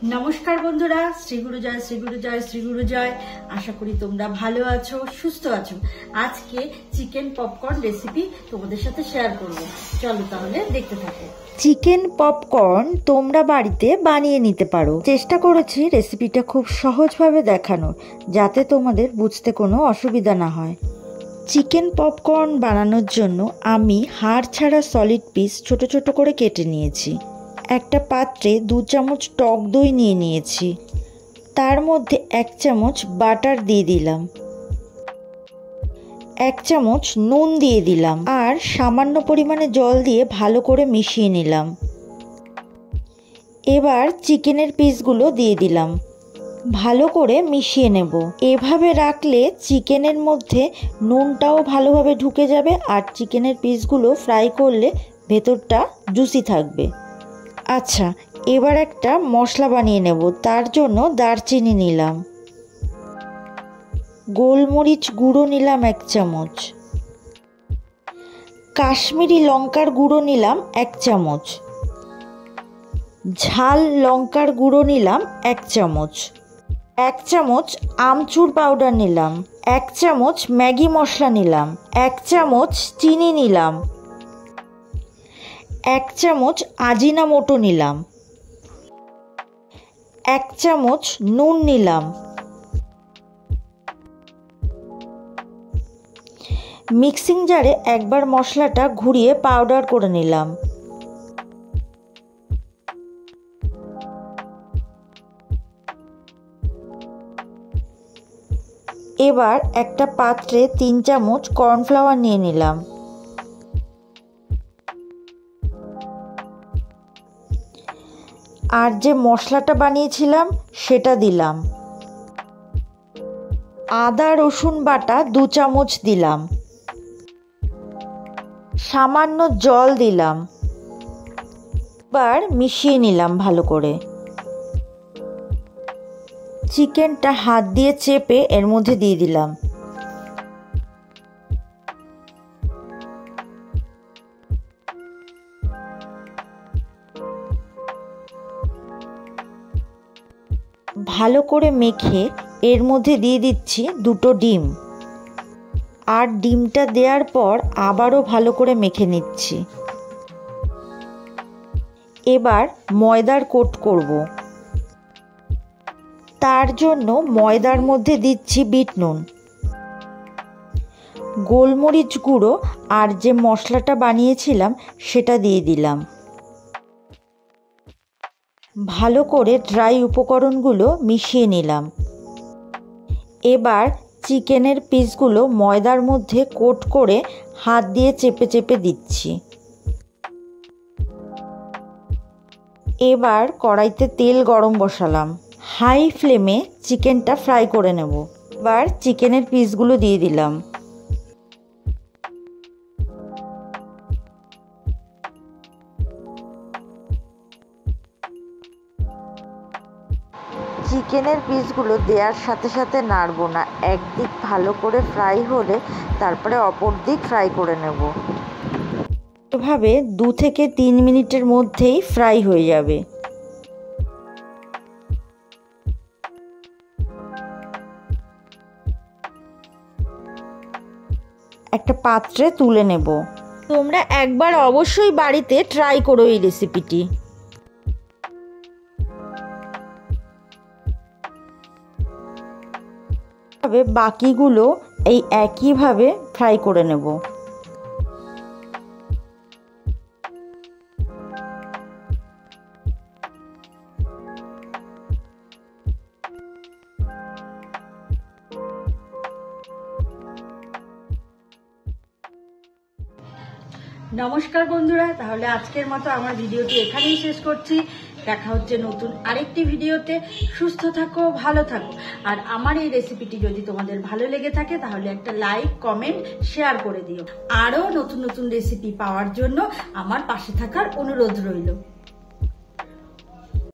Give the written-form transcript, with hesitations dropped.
নমস্কার বন্ধুরা, শ্রী গুরু জয়, শ্রী গুরু জয়, শ্রী গুরু জয়। আশা করি তোমরা ভালো আছো, সুস্থ আছো। আজকে চিকেন পপকর্ন রেসিপি তোমাদের সাথে শেয়ার করব। চলো তাহলে দেখতে থাকো। চিকেন পপকর্ন তোমরা বাড়িতে বানিয়ে নিতে পারো। চেষ্টা করেছি রেসিপিটা খুব সহজভাবে দেখানোর, যাতে তোমাদের বুঝতে কোনো অসুবিধা না হয়। চিকেন পপকর্ন বানানোর জন্য আমি হাড় ছাড়া সলিড পিস ছোট ছোট করে কেটে নিয়েছি। একটা পাত্রে 2 চামচ টক দই নিয়ে নিয়েছি। তার মধ্যে 1 চামচ বাটার দিয়ে দিলাম, 1 চামচ নুন দিয়ে দিলাম আর সামান্য পরিমাণে জল দিয়ে ভালো করে মিশিয়ে নিলাম। এবার চিকেনের পিসগুলো দিয়ে দিলাম, ভালো করে মিশিয়ে নেব। এভাবে রাখলে চিকেনের মধ্যে নুনটাও ভালোভাবে ঢুকে যাবে আর চিকেনের পিসগুলো ফ্রাই করলে ভেতরটা জুসি থাকবে। আচ্ছা, এবার একটা মশলা বানিয়ে নেব। তার জন্য দারচিনি নিলাম, গোলমরিচ গুঁড়ো নিলাম 1 চামচ, কাশ্মীরি লঙ্কার গুঁড়ো নিলাম 1 চামচ, ঝাল লঙ্কার গুঁড়ো নিলাম 1 চামচ, 1 চামচ আমচুর পাউডার নিলাম, 1 চামচ ম্যাগি মশলা নিলাম, 1 চামচ চিনি নিলাম, 1 চামচ আজিনামোটো নিলাম, 1 চামচ নুন নিলাম। মিক্সিং জারে একবার মশলাটা ঘুরিয়ে পাউডার করে নিলাম। এবার একটা পাত্রে 3 চামচ কর্নফ্লাওয়ার নিয়ে নিলাম। আর যে মশলাটা বানিয়েছিলাম সেটা দিলাম। আদা রসুন বাটা 2 চামচ দিলাম, সামান্য জল দিলাম। এবার মিশিয়ে নিলাম ভালো করে। চিকেনটা হাত দিয়ে চেপে এর মধ্যে দিয়ে দিলাম। ভালো করে মেখে এর মধ্যে দিয়ে দিচ্ছি 2টো ডিম। আর ডিমটা দেওয়ার পর আবারও ভালো করে মেখে নিচ্ছি। এবার ময়দার কোট করব। তার জন্য ময়দার মধ্যে দিচ্ছি বিট নুন, গোলমরিচ গুঁড়ো আর যে মশলাটা বানিয়েছিলাম সেটা দিয়ে দিলাম। ভালো করে ড্রাই উপকরণগুলো মিশিয়ে নিলাম। এবার চিকেনের পিসগুলো ময়দার মধ্যে কোট করে হাত দিয়ে চেপে চেপে দিচ্ছি। এবার কড়াইতে তেল গরম বসালাম। হাই ফ্লেমে চিকেনটা ফ্রাই করে নেব। এবার চিকেনের পিসগুলো দিয়ে দিলাম। চিকেনের পিসগুলো দেওয়ার সাথে সাথে নাড়ব না, একদিক ভালো করে ফ্রাই হলে তারপরে অপর দিক ফ্রাই করে নেব। এভাবে 2 থেকে 3 মিনিটের মধ্যেই ফ্রাই হয়ে যাবে। একটা পাত্রে তুলে নেব। তোমরা একবার অবশ্যই বাড়িতে ট্রাই করো এই রেসিপিটি। বাকিগুলো এই একইভাবে ফ্রাই করে নেব। নমস্কার বন্ধুরা, তাহলে আজকের মতো আমার ভিডিওটি এখানেই শেষ করছি। দেখা হচ্ছে নতুন আরেকটি ভিডিওতে। সুস্থ থাকো, ভালো থাকো। আর আমার এই রেসিপিটি যদি তোমাদের ভালো লেগে থাকে তাহলে একটা লাইক, কমেন্ট, শেয়ার করে দিও। আরও নতুন নতুন রেসিপি পাওয়ার জন্য আমার পাশে থাকার অনুরোধ রইল।